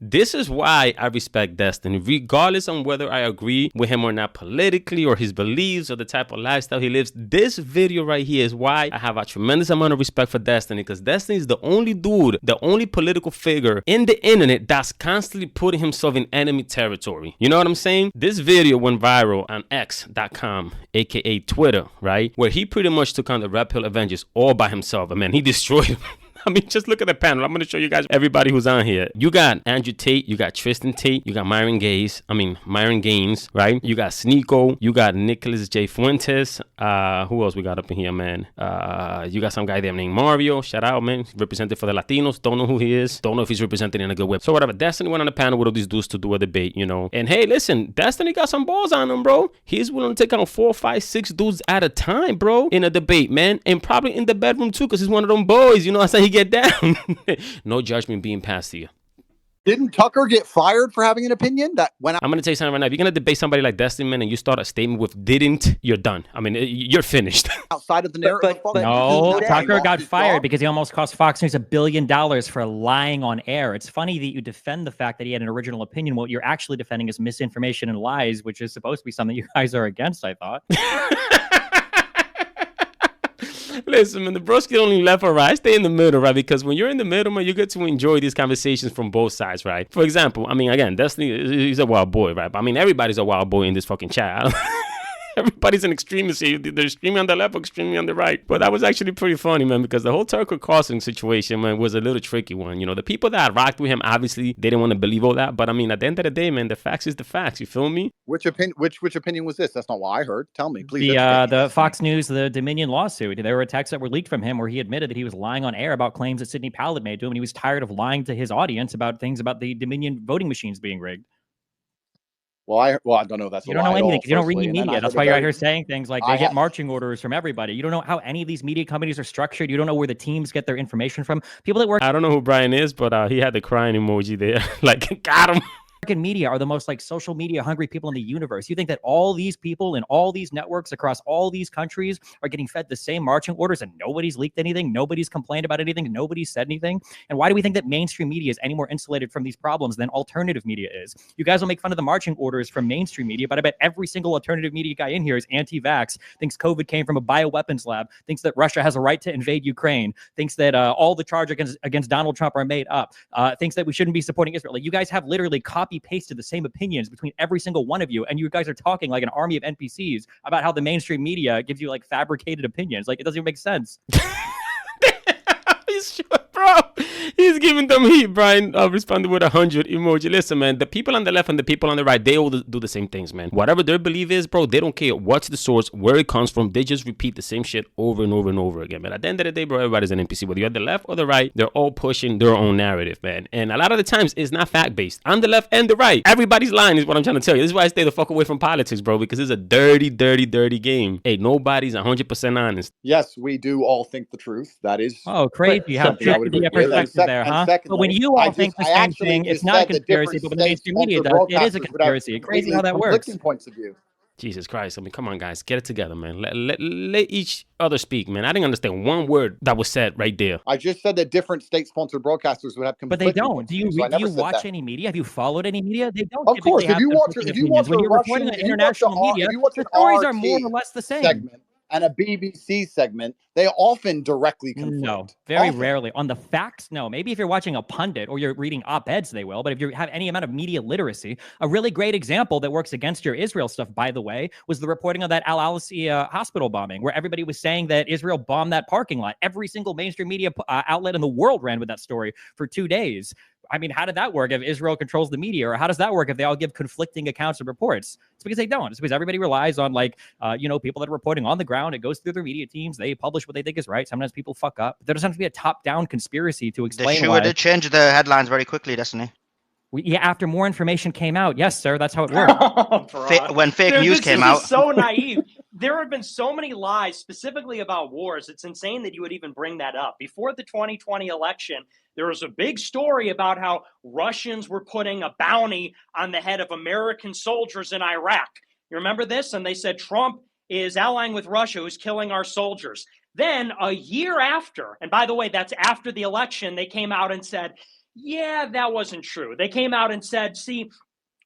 This is why I respect Destiny, regardless on whether I agree with him or not politically or his beliefs or the type of lifestyle he lives. This video right here is why I have a tremendous amount of respect for Destiny, because Destiny is the only dude, the only political figure in the internet that's constantly putting himself in enemy territory. You know what I'm saying? This video went viral on X.com, aka Twitter, right? Where he pretty much took on the Red Pill Avengers all by himself. I mean, he destroyed them. I mean, just look at the panel. I'm going to show you guys everybody who's on here. You got Andrew Tate, you got Tristan Tate, you got Myron Gaines, right? You got Sneeko, you got Nicholas J. Fuentez. Who else we got up in here, man? You got some guy there named Mario. Shout out, man. Represented for the Latinos. Don't know who he is. Don't know if he's represented in a good way. So whatever. Destiny went on the panel with all these dudes to do a debate, you know. And hey, listen, Destiny got some balls on him, bro. He's willing to take on 4, 5, 6 dudes at a time, bro, in a debate, man. And probably in the bedroom too, because he's one of them boys, you know what I'm saying? Get down. No judgment being passed to you. Didn't Tucker get fired for having an opinion? That when I'm gonna tell you something right now. If you're gonna debate somebody like Destiny, man, and you start a statement with "didn't," you're done. I mean, you're finished. Outside of the narrative, no, Tucker got fired because he almost cost Fox News $1 billion for lying on air. It's funny that you defend the fact that he had an original opinion. What you're actually defending is misinformation and lies, which is supposed to be something you guys are against, I thought. Listen, man, the Broskee only left or right. I stay in the middle, right? Because when you're in the middle, man, you get to enjoy these conversations from both sides, right? For example, I mean, again, Destiny, he's a wild boy, right? But I mean, everybody's a wild boy in this fucking chat. Everybody's an extremist here. They're extremely on the left or extremely on the right. But that was actually pretty funny, man, because the whole Tucker Carlson situation, man, was a little tricky one. You know, the people that rocked with him, obviously, they didn't want to believe all that. But I mean, at the end of the day, man, the facts is the facts. You feel me? Which opinion was this? That's not what I heard. Tell me, please. The Fox News, the Dominion lawsuit. There were texts that were leaked from him where he admitted that he was lying on air about claims that Sidney Powell had made to him, and he was tired of lying to his audience about things about the Dominion voting machines being rigged. Well, I don't know. That's you don't know anything. You don't read media. That's why you're out here saying things like they get marching orders from everybody. You don't know how any of these media companies are structured. You don't know where the teams get their information from. People that work. I don't know who Brian is, but he had the crying emoji there. Like, got him. American media are the most like social media hungry people in the universe. You think that all these people in all these networks across all these countries are getting fed the same marching orders and nobody's leaked anything, nobody's complained about anything, nobody's said anything? And why do we think that mainstream media is any more insulated from these problems than alternative media is? You guys will make fun of the marching orders from mainstream media, but I bet every single alternative media guy in here is anti-vax, thinks COVID came from a bioweapons lab, thinks that Russia has a right to invade Ukraine, thinks that all the charges against Donald Trump are made up, thinks that we shouldn't be supporting Israel. Like, you guys have literally copy-pasted the same opinions between every single one of you, and you guys are talking like an army of NPCs about how the mainstream media gives you like fabricated opinions. Like, it doesn't even make sense. Bro, he's giving them heat. Brian responded with 100 emoji. Listen, man, the people on the left and the people on the right, they all do the same things, man. Whatever their belief is, bro, they don't care what's the source, where it comes from. They just repeat the same shit over and over and over again, man. At the end of the day, bro, everybody's an NPC. Whether you're at the left or the right, they're all pushing their own narrative, man. And a lot of the times, it's not fact-based. On the left and the right, everybody's lying is what I'm trying to tell you. This is why I stay the fuck away from politics, bro, because it's a dirty, dirty, dirty game. Hey, nobody's 100% honest. Yes, we do all think the truth. That is... Oh, crazy. You have perspective there, huh? But when you all think the same thing, it's not a conspiracy, but when the mainstream media does, it is a conspiracy. Crazy how that works. Points of view. Jesus Christ. I mean, come on, guys. Get it together, man. Let each other speak, man. I didn't understand one word that was said right there. I just said that different state-sponsored broadcasters would have conflicting. But they don't. Do you watch any media? Have you followed any media? They don't. Of course. If you watch when you're reporting on international media, the stories are more or less the same. Segment and a BBC segment, they often directly conflict. No, very rarely. On the facts, no. Maybe if you're watching a pundit or you're reading op-eds, they will. But if you have any amount of media literacy, a really great example that works against your Israel stuff, by the way, was the reporting of that Al-Alassi hospital bombing, where everybody was saying that Israel bombed that parking lot. Every single mainstream media outlet in the world ran with that story for 2 days. I mean, how did that work if Israel controls the media? Or how does that work if they all give conflicting accounts and reports? It's because they don't. It's because everybody relies on, like, people that are reporting on the ground. It goes through their media teams. They publish what they think is right. Sometimes people fuck up. There doesn't have to be a top-down conspiracy to explain why. They changed the headlines very quickly, Destiny. After more information came out. Yes, sir. That's how it works. When fake news came out. This is so naive. There have been so many lies specifically about wars. It's insane that you would even bring that up. Before the 2020 election, there was a big story about how Russians were putting a bounty on the head of American soldiers in Iraq. You remember this? And they said Trump is allying with Russia, who's killing our soldiers. Then a year after, and by the way, that's after the election, they came out and said, yeah, that wasn't true. They came out and said, see,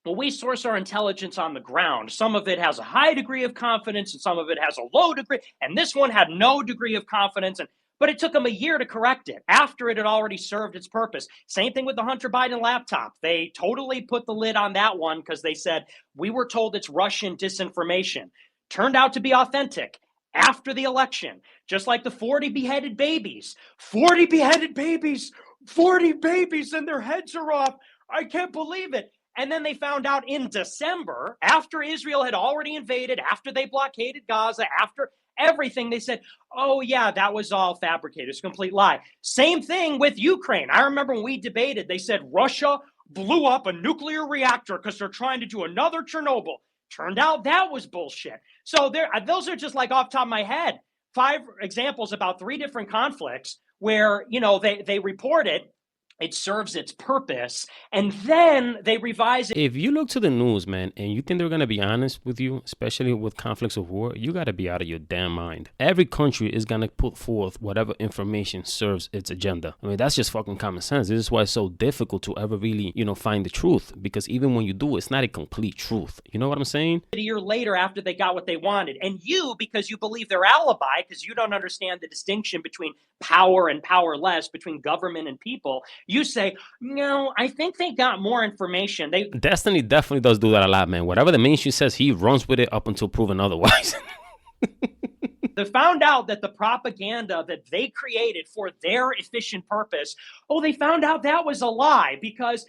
well, we source our intelligence on the ground. Some of it has a high degree of confidence and some of it has a low degree. And this one had no degree of confidence. But it took them a year to correct it after it had already served its purpose. Same thing with the Hunter Biden laptop. They totally put the lid on that one because they said, we were told it's Russian disinformation. Turned out to be authentic after the election, just like the 40 beheaded babies. 40 beheaded babies, 40 babies, and their heads are off. I can't believe it. And then they found out in December, after Israel had already invaded, after they blockaded Gaza, after everything, they said, oh, yeah, that was all fabricated. It's a complete lie. Same thing with Ukraine. I remember when we debated, they said Russia blew up a nuclear reactor because they're trying to do another Chernobyl. Turned out that was bullshit. So those are just like off the top of my head, 5 examples about 3 different conflicts where, they report it. It serves its purpose, and then they revise it. If you look to the news, man, and you think they're going to be honest with you, especially with conflicts of war, you got to be out of your damn mind. Every country is going to put forth whatever information serves its agenda. I mean, that's just fucking common sense. This is why it's so difficult to ever really, find the truth, because even when you do, it's not a complete truth. You know what I'm saying? A year later after they got what they wanted. And you, because you believe their alibi, because you don't understand the distinction between power and powerless, between government and people, you say, no, I think they got more information. Destiny definitely does do that a lot, man. Whatever the mainstream says, he runs with it up until proven otherwise. They found out that the propaganda that they created for their efficient purpose, they found out that was a lie because,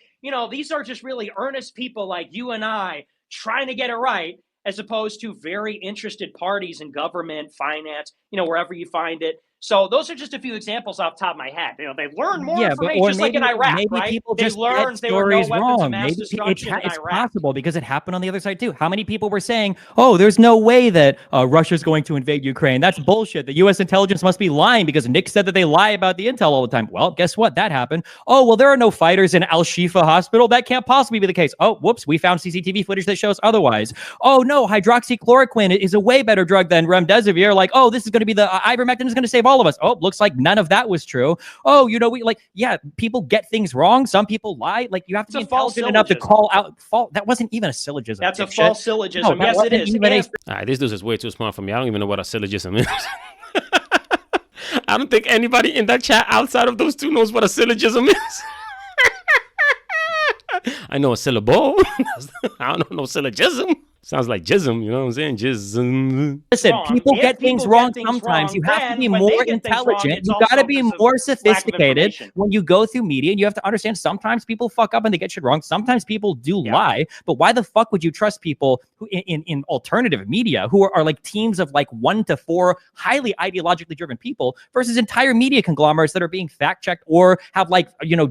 these are just really earnest people like you and I trying to get it right, as opposed to very interested parties in government, finance, wherever you find it. So those are just a few examples off the top of my head. They learn more information, just like in Iraq, right? People They just learned get there were no stories weapons of wrong. mass Maybe destruction in it's Iraq. possible because it happened on the other side too. How many people were saying, "Oh, there's no way that Russia's going to invade Ukraine"? That's bullshit. The U.S. intelligence must be lying because Nick said that they lie about the intel all the time. Well, guess what? That happened. Oh, well, there are no fighters in Al Shifa Hospital. That can't possibly be the case. Oh, whoops, we found CCTV footage that shows otherwise. Oh no, hydroxychloroquine is a way better drug than remdesivir. Like, oh, this is going to be the ivermectin is going to save all of us. Oh, looks like none of that was true. Oh, people get things wrong. Some people lie. Like, you have to be intelligent enough to call out fault. That wasn't even a syllogism. That's a false syllogism. No, yes, it is. All right, this dude is way too smart for me. I don't even know what a syllogism is. I don't think anybody in that chat outside of those two knows what a syllogism is. I know a syllable. I don't know syllogism. Sounds like jism, you know what I'm saying? Jism. Listen, people get things wrong sometimes. You have to be more intelligent. You got to be more sophisticated when you go through media. And you have to understand sometimes people fuck up and they get shit wrong. Sometimes people do lie. But why the fuck would you trust people who in alternative media who are like teams of like 1 to 4 highly ideologically driven people versus entire media conglomerates that are being fact checked or have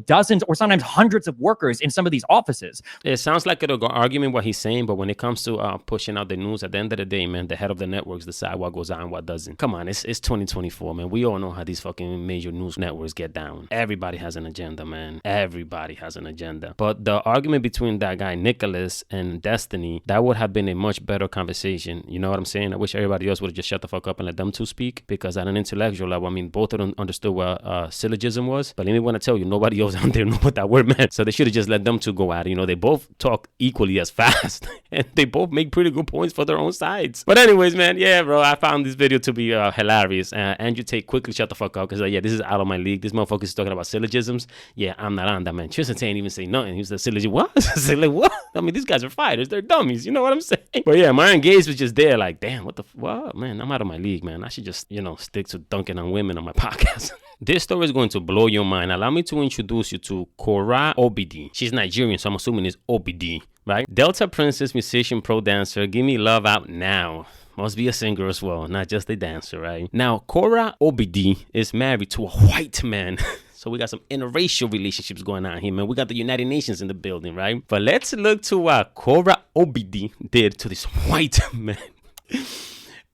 dozens or sometimes hundreds of workers in some of these offices? It sounds like an argument what he's saying, but when it comes to pushing out the news, at the end of the day, man, the head of the networks decide what goes on and what doesn't. Come on, it's 2024, man. We all know how these fucking major news networks get down. Everybody has an agenda, man. Everybody has an agenda. But the argument between that guy Nicholas and Destiny, that would have been a much better conversation. You know what I'm saying? I wish everybody else would have just shut the fuck up and let them two speak, because at an intellectual level, I mean, both of them understood what syllogism was. But let me want to tell you, nobody else out there knew what that word meant. So they should have just let them two go at it. They both talk equally as fast and they both make pretty good points for their own sides. But anyways, man, yeah, bro, I found this video to be hilarious. Andrew Tate quickly shut the fuck up because this is out of my league. This motherfucker is talking about syllogisms. Yeah, I'm not on that, man. Tristan ain't even say nothing. He was a syllogism. What? What? I mean, these guys are fighters. They're dummies. You know what I'm saying? But yeah, Myron Gaze was just there like, damn, what, man? I'm out of my league, man. I should just, stick to dunking on women on my podcast. This story is going to blow your mind. Allow me to introduce you to Kora Obidi. She's Nigerian, so I'm assuming it's Obidi, right? Delta Princess, musician, pro dancer. Give Me Love out now. Must be a singer as well, not just a dancer, right? Now, Kora Obidi is married to a white man. So we got some interracial relationships going on here, man. We got the United Nations in the building, right? But let's look to what Kora Obidi did to this white man.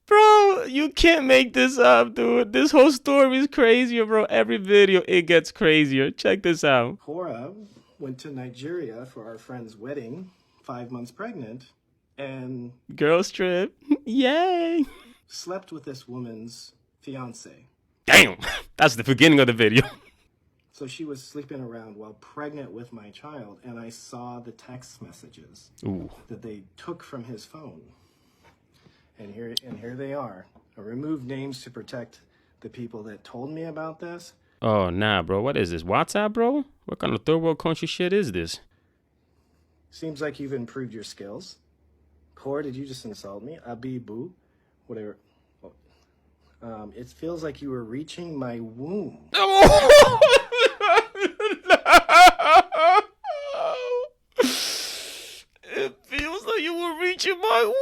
Bro, you can't make this up, dude. This whole story is crazier, bro. Every video, it gets crazier. Check this out. Cora went to Nigeria for our friend's wedding, 5 months pregnant, and... Girls trip. Yay. Slept with this woman's fiance. Damn. That's the beginning of the video. So she was sleeping around while pregnant with my child, and I saw the text messages that they took from his phone. And here they are. I removed names to protect the people that told me about this. Oh, nah, bro. What is this? WhatsApp, bro? What kind of third world country shit is this? Seems like you've improved your skills. Core, did you just insult me? Abibu, whatever. It feels like you were reaching my womb. It feels like you were reaching my womb.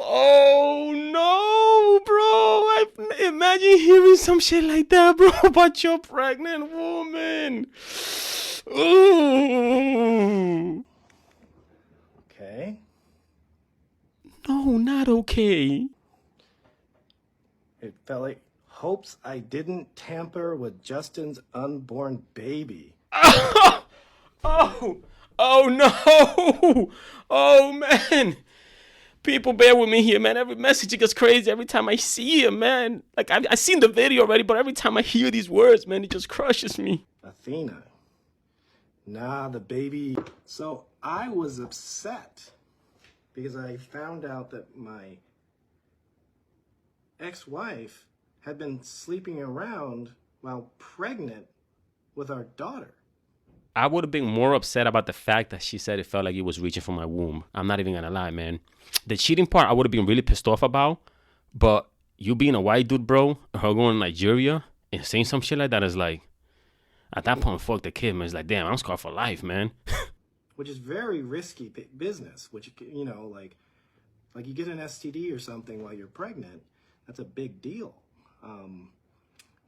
Oh no, bro. Imagine hearing some shit like that, bro, about your pregnant woman. Ooh. Okay. No, not okay. It felt like hopes I didn't tamper with Justin's unborn baby. Oh no. Oh man. People bear with me here, man. Every message gets crazy every time I see it, man. Like, I seen the video already, but every time I hear these words, man, it just crushes me. Athena. Nah, the baby. So I was upset because I found out that my ex-wife had been sleeping around while pregnant with our daughter. I would have been more upset about the fact that she said it felt like it was reaching for my womb. I'm not even gonna lie, man. The cheating part, I would have been really pissed off about. But you being a white dude, bro, her going to Nigeria and saying some shit like that is like, at that point, fuck the kid, man. It's like, damn, I'm scarred for life, man. Which is very risky business. Which, you know, like you get an STD or something while you're pregnant. That's a big deal.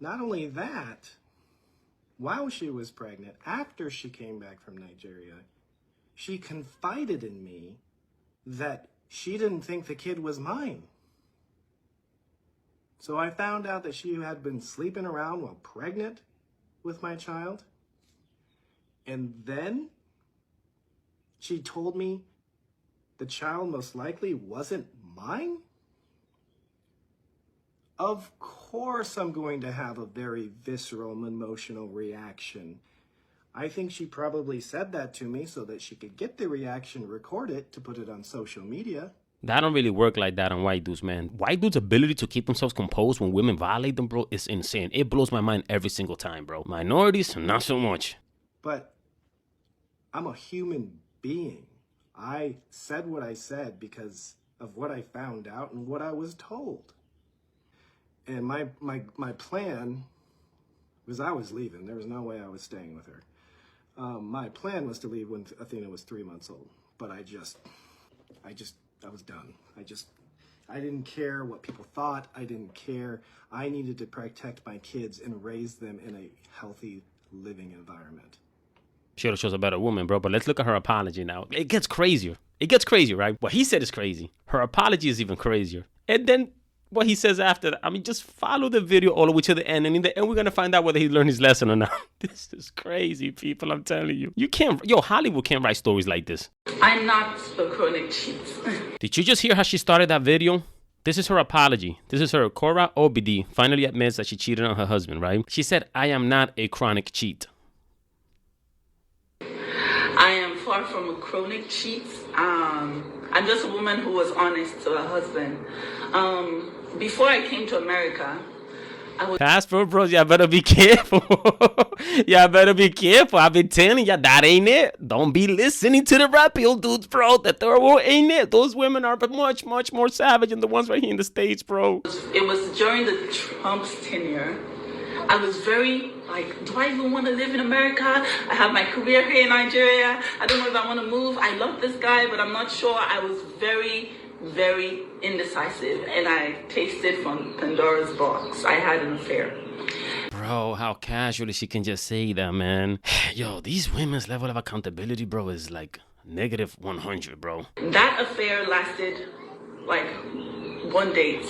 Not only that, while she was pregnant, after she came back from Nigeria, she confided in me that she didn't think the kid was mine. So I found out that she had been sleeping around while pregnant with my child. And then she told me the child most likely wasn't mine. Of course I'm going to have a very visceral and emotional reaction. I think she probably said that to me so that she could get the reaction, record it, to put it on social media. That don't really work like that on white dudes, man. White dudes' ability to keep themselves composed when women violate them, bro, is insane. It blows my mind every single time, bro. Minorities, not so much. But I'm a human being. I said what I said because of what I found out and what I was told. And my plan was I was leaving. There was no way I was staying with her. My plan was to leave when Athena was 3 months old. But I was done. I didn't care what people thought. I didn't care. I needed to protect my kids and raise them in a healthy living environment. Should have chose a better woman, bro. But let's look at her apology now. It gets crazier. It gets crazier, right? What he said is crazy. Her apology is even crazier. And then what he says after that, I mean, just follow the video all the way to the end. And in the end, we're going to find out whether he learned his lesson or not. This is crazy, people. I'm telling you. Hollywood can't write stories like this. I'm not a chronic cheat. Did you just hear how she started that video? This is her apology. This is her. Cora Obidi finally admits that she cheated on her husband, right? She said, I am not a chronic cheat. I am far from a chronic cheat. I'm just a woman who was honest to her husband. Before I came to America, I was... Passport bros, y'all better be careful. Y'all better be careful. I've been telling y'all that ain't it. Don't be listening to the rapio dudes, bro. The third world ain't it. Those women are much, much more savage than the ones right here in the States, bro. It was during the Trump's tenure. I was very like, do I even want to live in America? I have my career here in Nigeria. I don't know if I want to move. I love this guy, but I'm not sure. I was very, very indecisive, and I tasted from Pandora's box. I had an affair. Bro, how casually she can just say that, man. Yo, these women's level of accountability, bro, is like negative 100, bro. That affair lasted like 1 date.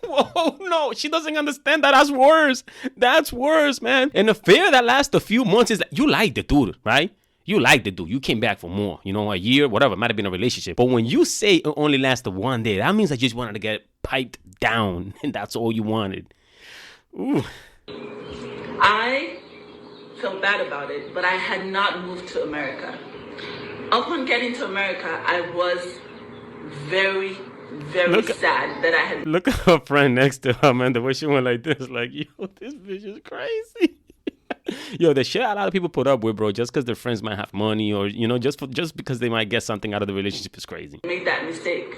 Whoa, no, she doesn't understand that. That's worse. That's worse, man. An affair that lasts a few months is like, you like the dude, right? You like the dude. You came back for more, a year, whatever. It might have been a relationship. But when you say it only lasted 1 day, that means I just wanted to get piped down. And that's all you wanted. Ooh. I felt bad about it, but I had not moved to America. Upon getting to America, I was very, very sad that I had. Look at her friend next to her, man. The way she went like this, like, yo, this bitch is crazy. Yo, the shit a lot of people put up with, bro, just because their friends might have money or, you know, just because they might get something out of the relationship is crazy. I made that mistake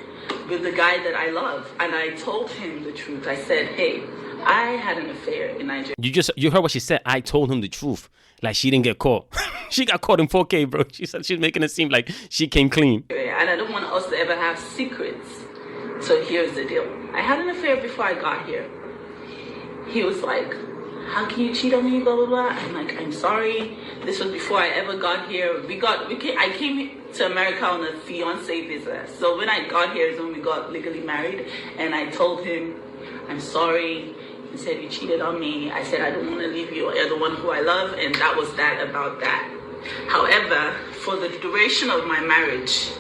with the guy that I love, and I told him the truth. I said, hey, I had an affair in Nigeria. You heard what she said. I told him the truth. Like, she didn't get caught. She got caught in 4K, bro. She said she's making it seem like she came clean. And I don't want us to ever have secrets. So here's the deal. I had an affair before I got here. He was like, how can you cheat on me, blah, blah, blah. I'm like, I'm sorry. This was before I ever got here. I came to America on a fiancé visa. So when I got here is when we got legally married. And I told him, I'm sorry. He said, you cheated on me. I said, I don't want to leave you. You're the one who I love. And that was that about that. However, for the duration of my marriage,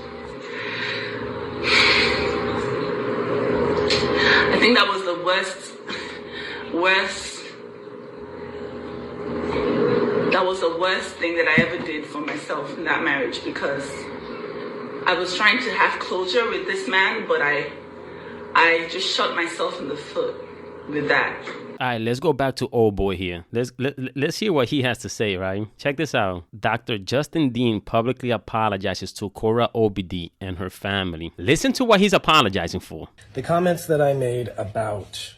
I think that was the worst. That was the worst thing that I ever did for myself in that marriage, because I was trying to have closure with this man, but I just shot myself in the foot with that. All right, let's go back to old boy here. Let's hear what he has to say, right? Check this out. Dr. Justin Dean publicly apologizes to Cora OBD and her family. Listen to what he's apologizing for. The comments that I made about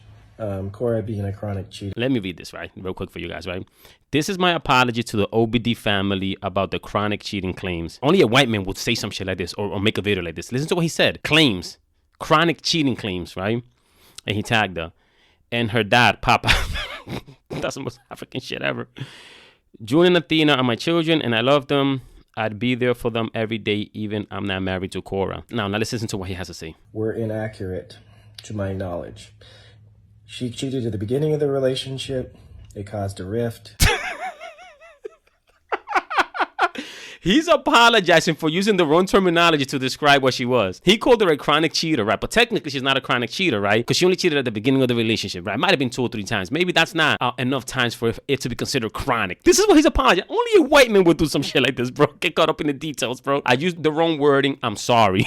Cora being a chronic cheater. Let me read this, right? Real quick for you guys, right? This is my apology to the OBD family about the chronic cheating claims. Only a white man would say some shit like this or make a video like this. Listen to what he said. Claims. Chronic cheating claims, right? And he tagged her. And her dad, Papa. That's the most African shit ever. June and Athena are my children, and I love them. I'd be there for them every day, even I'm not married to Cora. Now let's listen to what he has to say. Were inaccurate, to my knowledge. She cheated at the beginning of the relationship. It caused a rift. He's apologizing for using the wrong terminology to describe what she was. He called her a chronic cheater, right? But technically, she's not a chronic cheater, right? Because she only cheated at the beginning of the relationship, right? Might have been 2 or 3 times. Maybe that's not enough times for it to be considered chronic. This is what he's apologizing. Only a white man would do some shit like this, bro. Get caught up in the details, bro. I used the wrong wording. I'm sorry.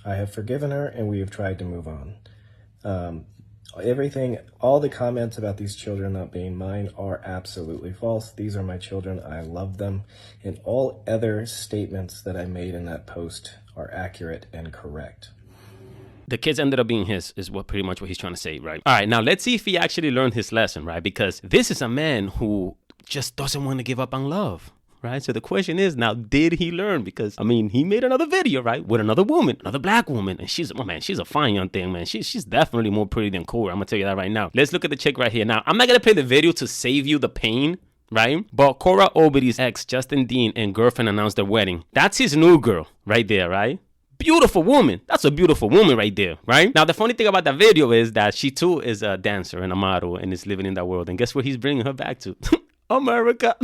I have forgiven her, and we have tried to move on. All the comments about these children not being mine are absolutely false. These are my children. I love them. And all other statements that I made in that post are accurate and correct. The kids ended up being his, is what pretty much what he's trying to say, right? All right, now let's see if he actually learned his lesson, right? Because this is a man who just doesn't want to give up on love. Right? So the question is now, did he learn? Because, I mean, he made another video, right? With another woman, another black woman. And she's a fine young thing, man. She's definitely more pretty than Cora. I'm going to tell you that right now. Let's look at the chick right here. Now, I'm not going to play the video to save you the pain, right? But Cora Obidy's ex, Justin Dean, and girlfriend announced their wedding. That's his new girl right there, right? Beautiful woman. That's a beautiful woman right there, right? Now, the funny thing about that video is that she too is a dancer and a model and is living in that world. And guess where he's bringing her back to? America.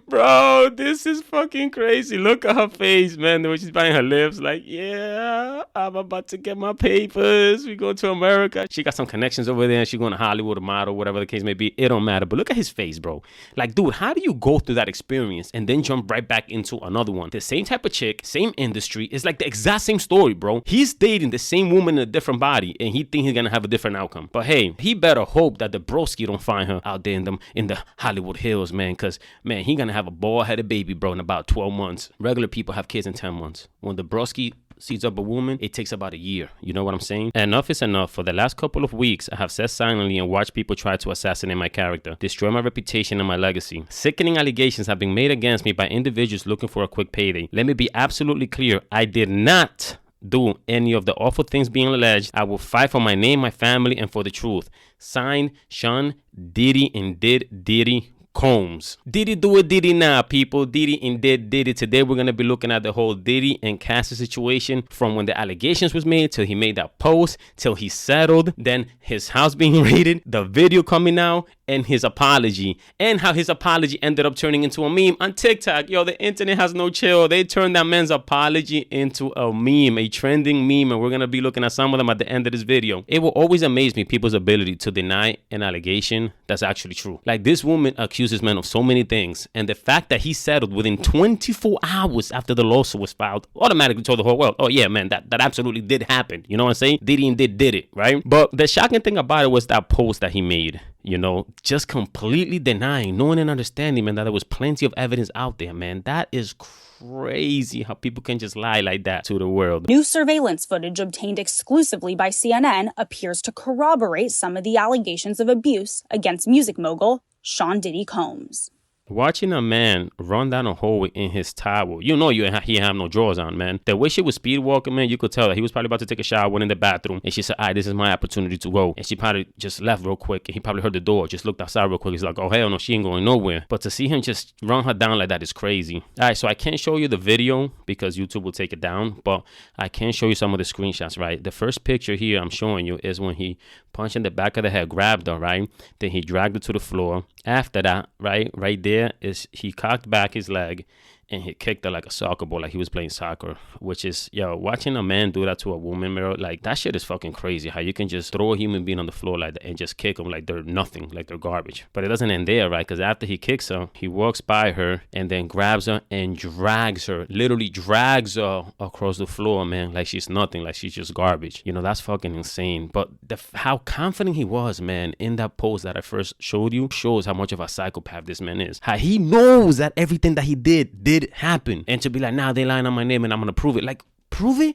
Bro, this is fucking crazy. Look at her face, man. The way she's biting her lips. Like, yeah, I'm about to get my papers. We go to America. She got some connections over there. She going to Hollywood, a model, whatever the case may be. It don't matter. But look at his face, bro. Like, dude, how do you go through that experience and then jump right back into another one? The same type of chick, same industry. It's like the exact same story, bro. He's dating the same woman in a different body, and he think he's gonna have a different outcome. But hey, he better hope that the Broskee don't find her out there in the Hollywood Hills, man. Because, man, he gonna have a bald-headed baby, bro, in about 12 months. Regular people have kids in 10 months. When the Broskee sees up a woman, it takes about a year. You know what I'm saying? Enough is enough. For the last couple of weeks, I have sat silently and watched people try to assassinate my character, destroy my reputation and my legacy. Sickening allegations have been made against me by individuals looking for a quick payday. Let me be absolutely clear. I did not do any of the awful things being alleged. I will fight for my name, my family, and for the truth. Signed, Sean Diddy and Diddy Combs. Did he do it? Did he not, people? Diddy and did it. Today we're going to be looking at the whole Diddy and Cassie situation, from when the allegations was made till he made that post, till he settled, then his house being raided, the video coming out, and his apology, and how his apology ended up turning into a meme on TikTok. Yo, the internet has no chill. They turned that man's apology into a meme, a trending meme, and we're gonna be looking at some of them at the end of this video. It will always amaze me people's ability to deny an allegation that's actually true. Like, this woman accuses men of so many things, and the fact that he settled within 24 hours after the lawsuit was filed automatically told the whole world, oh yeah, man, that absolutely did happen. You know what I'm saying? Diddy and did it, right? But the shocking thing about it was that post that he made, you know, just completely denying, knowing and understanding, man, that there was plenty of evidence out there, man. That is crazy how people can just lie like that to the world. New surveillance footage obtained exclusively by CNN appears to corroborate some of the allegations of abuse against music mogul Sean Diddy Combs. Watching a man run down a hallway in his towel, you know he have no drawers on, man. The way she was speed walking, man, you could tell that he was probably about to take a shower, went in the bathroom, and she said, all right, this is my opportunity to go. And she probably just left real quick, and he probably heard the door, just looked outside real quick. He's like, oh, hell no, she ain't going nowhere. But to see him just run her down like that is crazy. All right, so I can't show you the video because YouTube will take it down, but I can show you some of the screenshots, right? The first picture here I'm showing you is when he punched in the back of the head, grabbed her, right? Then he dragged her to the floor. After that, right there is he cocked back his leg and he kicked her like a soccer ball, like he was playing soccer, which is, yo, watching a man do that to a woman, bro, like, that shit is fucking crazy. How you can just throw a human being on the floor like that and just kick them like they're nothing, like they're garbage. But it doesn't end there, right? Because after he kicks her, he walks by her and then grabs her and drags her, literally drags her across the floor, man, like she's nothing, like she's just garbage. You know, that's fucking insane. But how confident he was, man, in that post that I first showed you shows how much of a psychopath this man is. How he knows that everything that he did happen, and to be like, nah, they lying on my name and I'm gonna prove it. Like, prove it?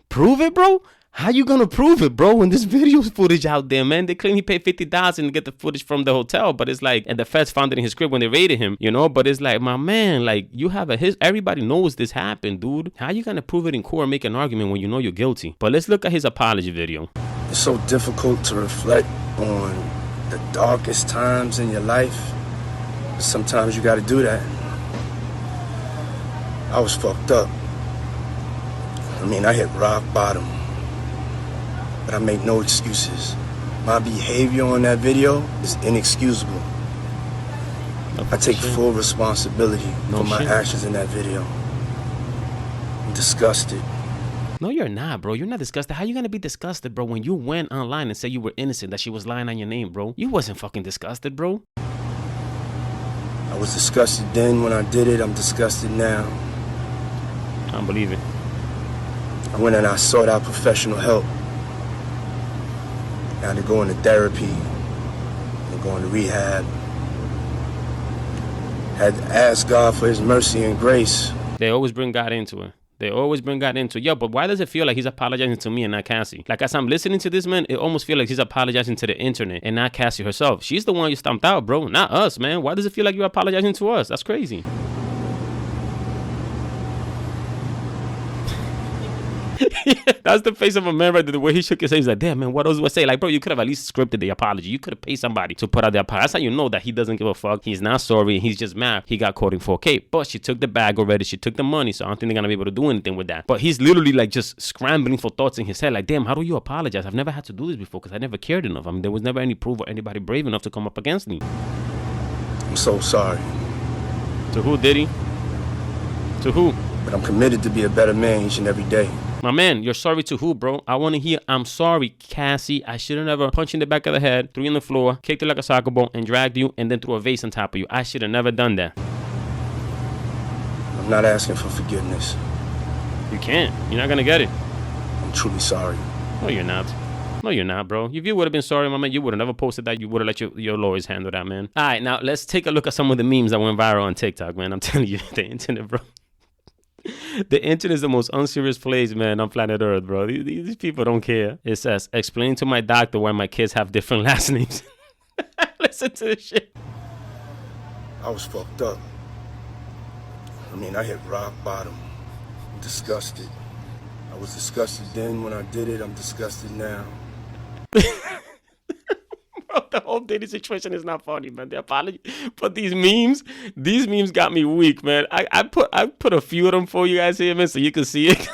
Prove it, bro? How you gonna prove it, bro, when this video footage out there, man? They claim he paid $50 to get the footage from the hotel, but it's like, and the feds found it in his crib when they raided him, you know? But it's like, my man, like, you have everybody knows this happened, dude. How you gonna prove it in court and make an argument when you know you're guilty? But let's look at his apology video. It's so difficult to reflect on the darkest times in your life. Sometimes you gotta do that. I was fucked up. I mean, I hit rock bottom. But I make no excuses. My behavior on that video is inexcusable. I take full responsibility for my actions in that video. I'm disgusted. No, you're not, bro. You're not disgusted. How you gonna be disgusted, bro, when you went online and said you were innocent, that she was lying on your name, bro? You wasn't fucking disgusted, bro. I was disgusted then when I did it. I'm disgusted now. I don't believe it. I went and I sought out professional help. Now they're going to therapy. They're going to rehab. Had to ask God for his mercy and grace. They always bring God into it. They always bring God into it. Yo, but why does it feel like he's apologizing to me and not Cassie? Like, as I'm listening to this, man, it almost feels like he's apologizing to the internet and not Cassie herself. She's the one you stomped out, bro, not us, man. Why does it feel like you're apologizing to us? That's crazy. That's the face of a man right there. The way he shook his head, he's like, damn, man, what else do I say? Like, bro, you could have at least scripted the apology. You could have paid somebody to put out the apology. That's how you know that he doesn't give a fuck. He's not sorry. He's just mad. He got caught in 4K. But she took the bag already. She took the money. So I don't think they're going to be able to do anything with that. But he's literally like just scrambling for thoughts in his head. Like, damn, how do you apologize? I've never had to do this before because I never cared enough. I mean, there was never any proof or anybody brave enough to come up against me. I'm so sorry. To who, Diddy? To who? But I'm committed to be a better man each and every day. My man, you're sorry to who, bro? I want to hear, I'm sorry, Cassie. I should have never punched you in the back of the head, threw you on the floor, kicked you like a soccer ball, and dragged you, and then threw a vase on top of you. I should have never done that. I'm not asking for forgiveness. You can't. You're not going to get it. I'm truly sorry. No, you're not. No, you're not, bro. If you would have been sorry, my man, you would have never posted that. You would have let your lawyers handle that, man. All right, now let's take a look at some of the memes that went viral on TikTok, man. I'm telling you, the internet, bro. The internet is the most unserious place, man, on planet Earth, bro. These people don't care. It says, explain to my doctor why my kids have different last names. Listen to this shit. I was fucked up. I mean, I hit rock bottom. I'm disgusted. I was disgusted then when I did it. I'm disgusted now. Bro, the whole Diddy situation is not funny, man. The apology, but these memes got me weak, man. I put a few of them for you guys here, man, so you can see it.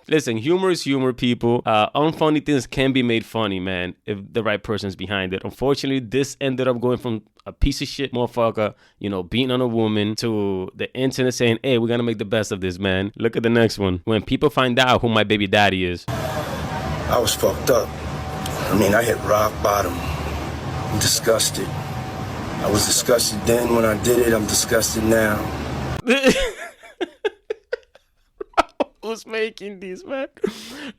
Listen, humor is humor, people. Unfunny things can be made funny, man, if the right person's behind it. Unfortunately, this ended up going from a piece of shit motherfucker, you know, beating on a woman, to the internet saying, hey, we're gonna make the best of this, man. Look at the next one. When people find out who my baby daddy is. I was fucked up. I mean, I hit rock bottom. I'm disgusted. I was disgusted then when I did it. I'm disgusted now. Who's making these, man?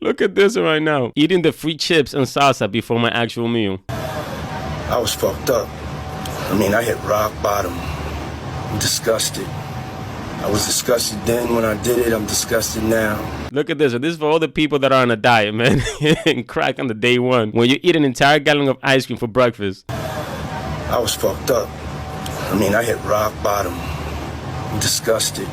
Look at this right now. Eating the free chips and salsa before my actual meal. I was fucked up. I mean, I hit rock bottom. I'm disgusted. I was disgusted then when I did it. I'm disgusted now. Look at this. So this is for all the people that are on a diet, man. And crack on the day one. When you eat an entire gallon of ice cream for breakfast. I was fucked up. I mean, I hit rock bottom. I'm disgusted.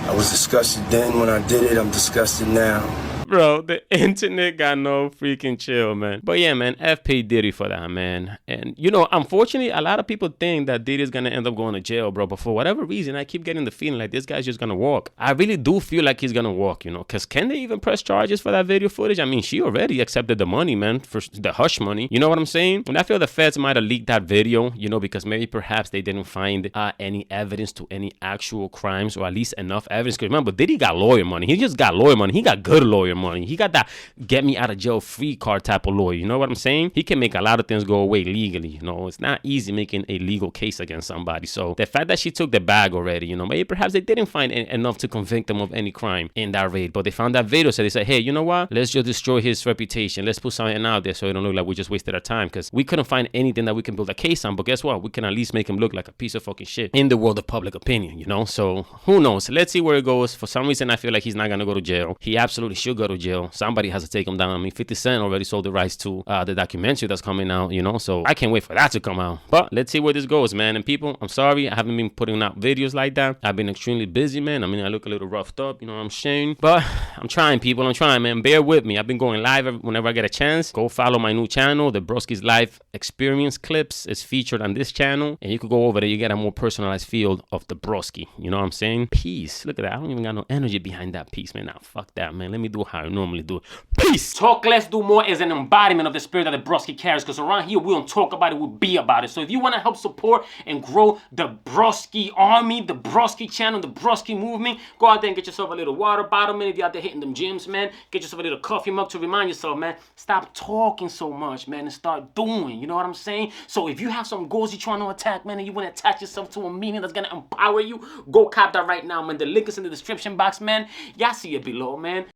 I was disgusted then when I did it. I'm disgusted now. Bro, the internet got no freaking chill, man. But yeah, man, F paid Diddy for that, man. And, you know, unfortunately, a lot of people think that Diddy's gonna end up going to jail, bro. But for whatever reason, I keep getting the feeling like this guy's just gonna walk. I really do feel like he's gonna walk, you know. Because can they even press charges for that video footage? I mean, she already accepted the money, man, for the hush money. You know what I'm saying? And I feel the feds might have leaked that video, you know, because maybe perhaps they didn't find any evidence to any actual crimes, or at least enough evidence. Because remember, Diddy got lawyer money. He just got lawyer money. He got good lawyer money. He got that get me out of jail free card type of lawyer. You know what I'm saying? He can make a lot of things go away legally. You know, it's not easy making a legal case against somebody. So the fact that she took the bag already, you know, maybe perhaps they didn't find enough to convict them of any crime in that raid, but they found that video, so they said, hey, you know what? Let's just destroy his reputation. Let's put something out there so it don't look like we just wasted our time, because we couldn't find anything that we can build a case on. But guess what? We can at least make him look like a piece of fucking shit in the world of public opinion, you know? So who knows? Let's see where it goes. For some reason, I feel like he's not gonna go to jail. He absolutely should go to jail. Somebody has to take him down. I mean, 50 Cent already sold the rights to the documentary that's coming out, you know, so I can't wait for that to come out. But let's see where this goes, man. And people, I'm sorry I haven't been putting out videos like that. I've been extremely busy, man. I mean, I look a little roughed up, you know what I'm saying? But I'm trying, people. I'm trying, man. Bear with me. I've been going live whenever I get a chance. Go follow my new channel, the Broskees Live Experience Clips is featured on this channel, and you could go over there. You get a more personalized feel of the Broskee. You know what I'm saying? Peace. Look at that. I don't even got no energy behind that piece, man. Nah, fuck that, man. Let me do how I normally do it. Peace. Talk less, do more is an embodiment of the spirit that the Broskee carries, because around here we don't talk about it, we be about it. So if you want to help support and grow the Broskee army, the Broskee channel, the Broskee movement, go out there and get yourself a little water bottle, man. If you're out there hitting them gyms, man, get yourself a little coffee mug to remind yourself, man, stop talking so much, man, and start doing. You know what I'm saying? So if you have some goals you're trying to attack, man, and you want to attach yourself to a meaning that's going to empower you, go cop that right now, man. The link is in the description box, man. Y'all see it below, man.